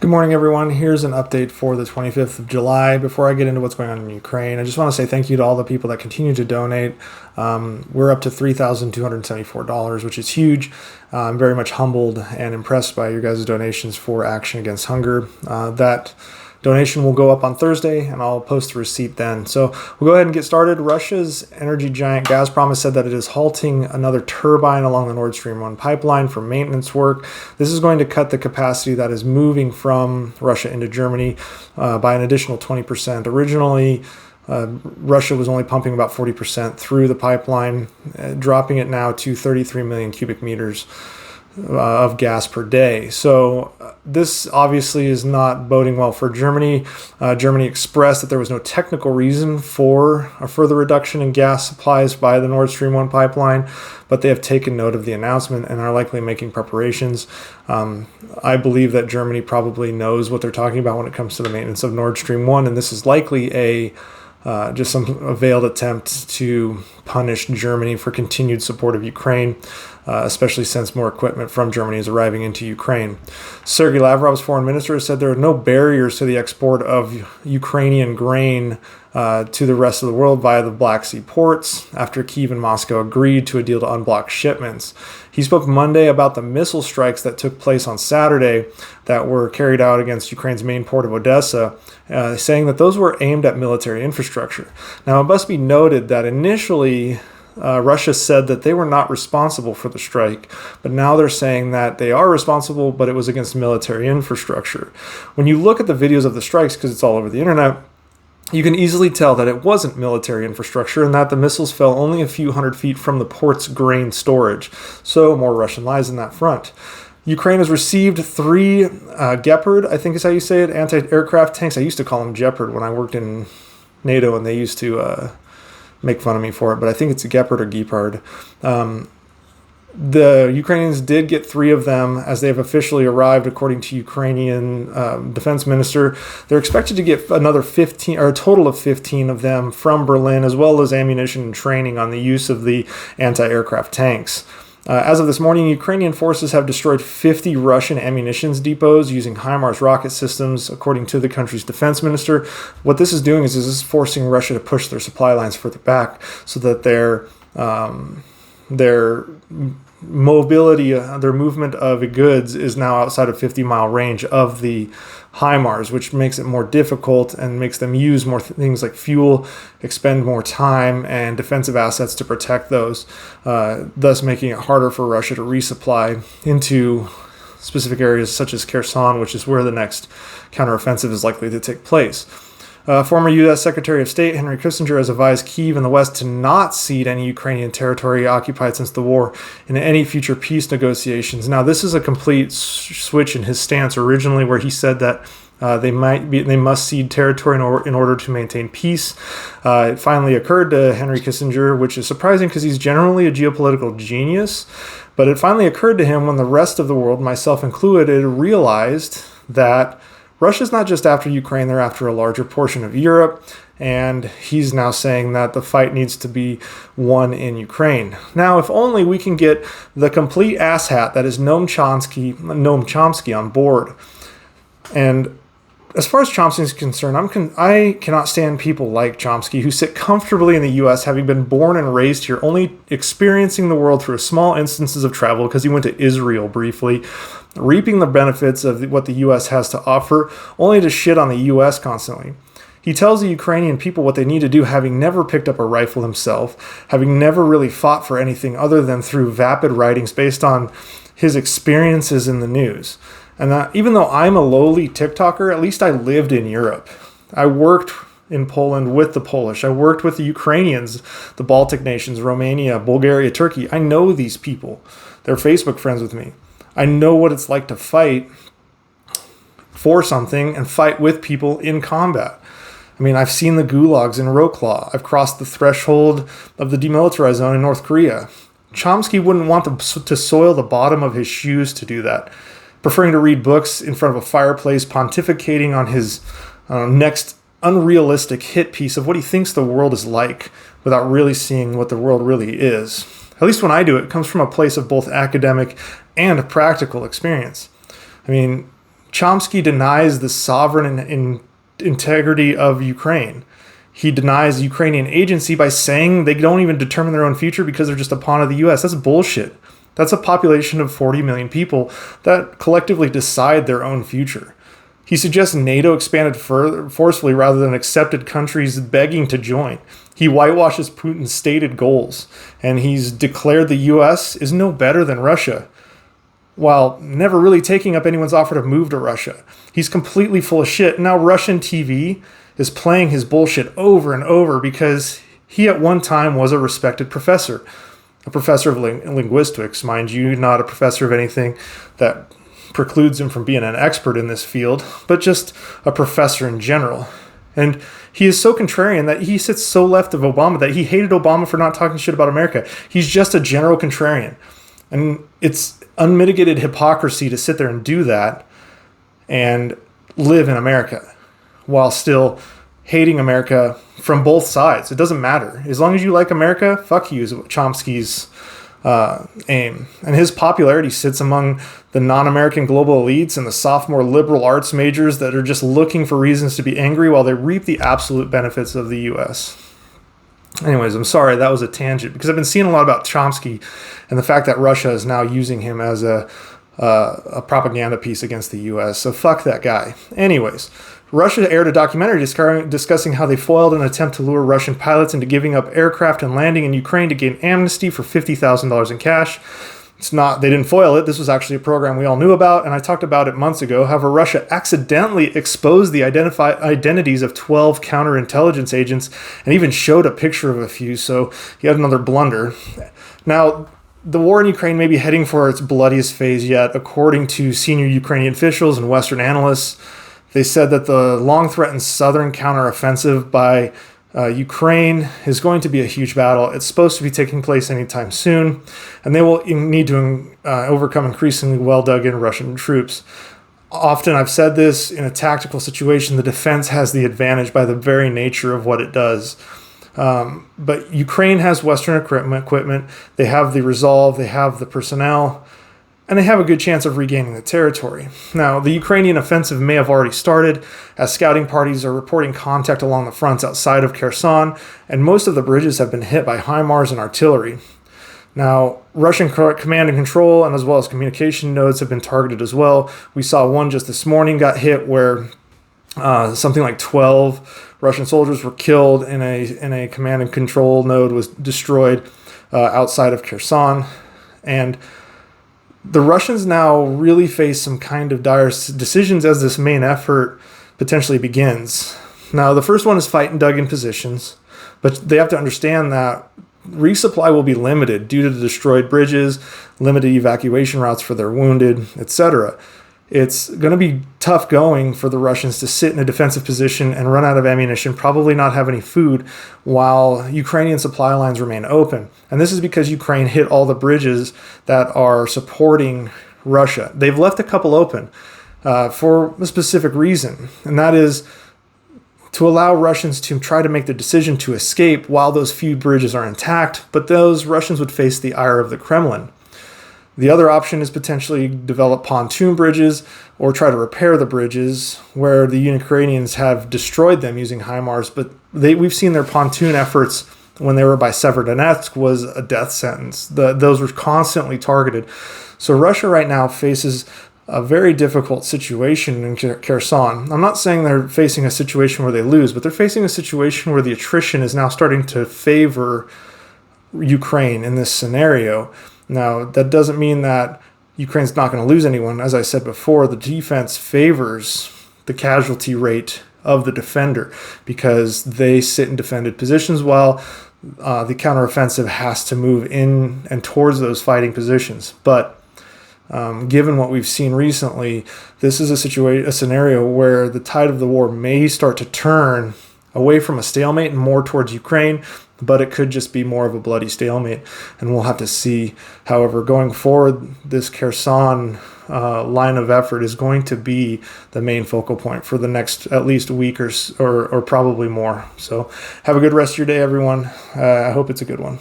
Good morning, everyone. Here's an update for the 25th of July. Before I get into what's going on in Ukraine, I just want to say thank you to all the people that continue to donate. We're up to $3,274, which is huge. I'm very much humbled and impressed by your guys' donations for Action Against Hunger. That donation will go up on Thursday, and I'll post the receipt then. So we'll go ahead and get started. Russia's energy giant Gazprom has said that it is halting another turbine along the Nordstrom 1 pipeline for maintenance work. This is going to cut the capacity that is moving from Russia into Germany by an additional 20%. Originally, Russia was only pumping about 40% through the pipeline, dropping it now to 33 million cubic meters of gas per day. So this obviously is not boding well for Germany. Germany expressed that there was no technical reason for a further reduction in gas supplies by the Nord Stream 1 pipeline, but they have taken note of the announcement and are likely making preparations. I believe that Germany probably knows what they're talking about when it comes to the maintenance of Nord Stream 1, and this is likely just some veiled attempt to punish Germany for continued support of Ukraine, especially since more equipment from Germany is arriving into Ukraine. Sergei Lavrov's foreign minister said there are no barriers to the export of Ukrainian grain to the rest of the world via the Black Sea ports after Kyiv and Moscow agreed to a deal to unblock shipments. He spoke Monday about the missile strikes that took place on Saturday that were carried out against Ukraine's main port of Odessa, saying that those were aimed at military infrastructure. Now, it must be noted that initially Russia said that they were not responsible for the strike, but now they're saying that they are responsible, but it was against military infrastructure. When you look at the videos of the strikes, because it's all over the internet, you can easily tell that it wasn't military infrastructure and that the missiles fell only a few hundred feet from the port's grain storage. So more Russian lies in that front. Ukraine has received 3 Gepard, I think is how you say it, anti-aircraft tanks. I used to call them Jeopard when I worked in NATO, and they used to make fun of me for it, but I think it's a Gepard or Gepard. The Ukrainians did get 3 of them as they have officially arrived, according to Ukrainian defense minister. They're expected to get another 15, or a total of 15 of them from Berlin, as well as ammunition and training on the use of the anti-aircraft tanks. As of this morning, Ukrainian forces have destroyed 50 Russian ammunition depots using HIMARS rocket systems, according to the country's defense minister. What this is doing is this is forcing Russia to push their supply lines further back so that their mobility, their movement of goods is now outside of 50-mile range of the HIMARS, which makes it more difficult and makes them use more things like fuel, expend more time and defensive assets to protect those, thus making it harder for Russia to resupply into specific areas such as Kherson, which is where the next counteroffensive is likely to take place. Former U.S. Secretary of State Henry Kissinger has advised Kyiv and the West to not cede any Ukrainian territory occupied since the war in any future peace negotiations. Now, this is a complete switch in his stance originally, where he said that they must cede territory in order to maintain peace. It finally occurred to Henry Kissinger, which is surprising because he's generally a geopolitical genius, but it finally occurred to him when the rest of the world, myself included, realized that Russia's not just after Ukraine, they're after a larger portion of Europe, and he's now saying that the fight needs to be won in Ukraine. Now, if only we can get the complete asshat that is Noam Chomsky on board. And as far as Chomsky is concerned, I cannot stand people like Chomsky who sit comfortably in the U.S., having been born and raised here, only experiencing the world through small instances of travel because he went to Israel briefly, reaping the benefits of what the U.S. has to offer, only to shit on the U.S. constantly. He tells the Ukrainian people what they need to do, having never picked up a rifle himself, having never really fought for anything other than through vapid writings based on his experiences in the news. And even though I'm a lowly TikToker, at least I lived in Europe. I worked in Poland with the Polish. I worked with the Ukrainians, the Baltic nations, Romania, Bulgaria, Turkey. I know these people. They're Facebook friends with me. I know what it's like to fight for something and fight with people in combat. I mean, I've seen the gulags in Wroclaw. I've crossed the threshold of the demilitarized zone in North Korea. Chomsky wouldn't want to soil the bottom of his shoes to do that, preferring to read books in front of a fireplace, pontificating on his next unrealistic hit piece of what he thinks the world is like without really seeing what the world really is. At least when I do, it comes from a place of both academic and practical experience. I mean, Chomsky denies the sovereign integrity of Ukraine. He denies Ukrainian agency by saying they don't even determine their own future because they're just a pawn of the U.S. That's bullshit. That's a population of 40 million people that collectively decide their own future. He suggests NATO expanded forcefully rather than accepted countries begging to join. He whitewashes Putin's stated goals, and he's declared the U.S. is no better than Russia, while never really taking up anyone's offer to move to Russia. He's completely full of shit. Now Russian TV is playing his bullshit over and over because he at one time was a respected professor. A professor of linguistics, mind you, not a professor of anything that precludes him from being an expert in this field, but just a professor in general. And he is so contrarian that he sits so left of Obama that he hated Obama for not talking shit about America. He's just a general contrarian. And it's unmitigated hypocrisy to sit there and do that and live in America while still hating America from both sides. It doesn't matter. As long as you like America, fuck you is Chomsky's aim. And his popularity sits among the non-American global elites and the sophomore liberal arts majors that are just looking for reasons to be angry while they reap the absolute benefits of the U.S. Anyways, I'm sorry, that was a tangent because I've been seeing a lot about Chomsky and the fact that Russia is now using him as a propaganda piece against the U.S. So fuck that guy. Anyways, Russia aired a documentary discussing how they foiled an attempt to lure Russian pilots into giving up aircraft and landing in Ukraine to gain amnesty for $50,000 in cash. They didn't foil it. This was actually a program we all knew about, and I talked about it months ago. However, Russia accidentally exposed the identities of 12 counterintelligence agents and even showed a picture of a few, so yet another blunder. Now, the war in Ukraine may be heading for its bloodiest phase yet, according to senior Ukrainian officials and Western analysts. They said that the long-threatened southern counteroffensive by Ukraine is going to be a huge battle. It's supposed to be taking place anytime soon, and they will need to overcome increasingly well-dug-in Russian troops. Often, I've said this, in a tactical situation, the defense has the advantage by the very nature of what it does. But Ukraine has Western equipment, they have the resolve, they have the personnel, and they have a good chance of regaining the territory. Now, the Ukrainian offensive may have already started, as scouting parties are reporting contact along the fronts outside of Kherson, and most of the bridges have been hit by HIMARS and artillery. Now, Russian command and control, and as well as communication nodes, have been targeted as well. We saw one just this morning got hit where something like 12 Russian soldiers were killed in a command and control node was destroyed outside of Kherson. And the Russians now really face some kind of dire decisions as this main effort potentially begins. Now, the first one is fight in dug-in positions, but they have to understand that resupply will be limited due to the destroyed bridges, limited evacuation routes for their wounded, etc. It's going to be tough going for the Russians to sit in a defensive position and run out of ammunition, probably not have any food, while Ukrainian supply lines remain open. And this is because Ukraine hit all the bridges that are supporting Russia. They've left a couple open for a specific reason, and that is to allow Russians to try to make the decision to escape while those few bridges are intact, but those Russians would face the ire of the Kremlin. The other option is potentially develop pontoon bridges or try to repair the bridges where the Ukrainians have destroyed them using HIMARS, but we've seen their pontoon efforts when they were by Severodonetsk was a death sentence. Those were constantly targeted. So Russia right now faces a very difficult situation in Kherson. I'm not saying they're facing a situation where they lose, but they're facing a situation where the attrition is now starting to favor Ukraine in this scenario. Now, that doesn't mean that Ukraine's not going to lose anyone. As I said before, the defense favors the casualty rate of the defender because they sit in defended positions while the counteroffensive has to move in and towards those fighting positions. But given what we've seen recently, this is a scenario where the tide of the war may start to turn away from a stalemate and more towards Ukraine, but it could just be more of a bloody stalemate, and we'll have to see. However, going forward, this Kherson line of effort is going to be the main focal point for the next at least week or probably more. So have a good rest of your day, everyone. I hope it's a good one.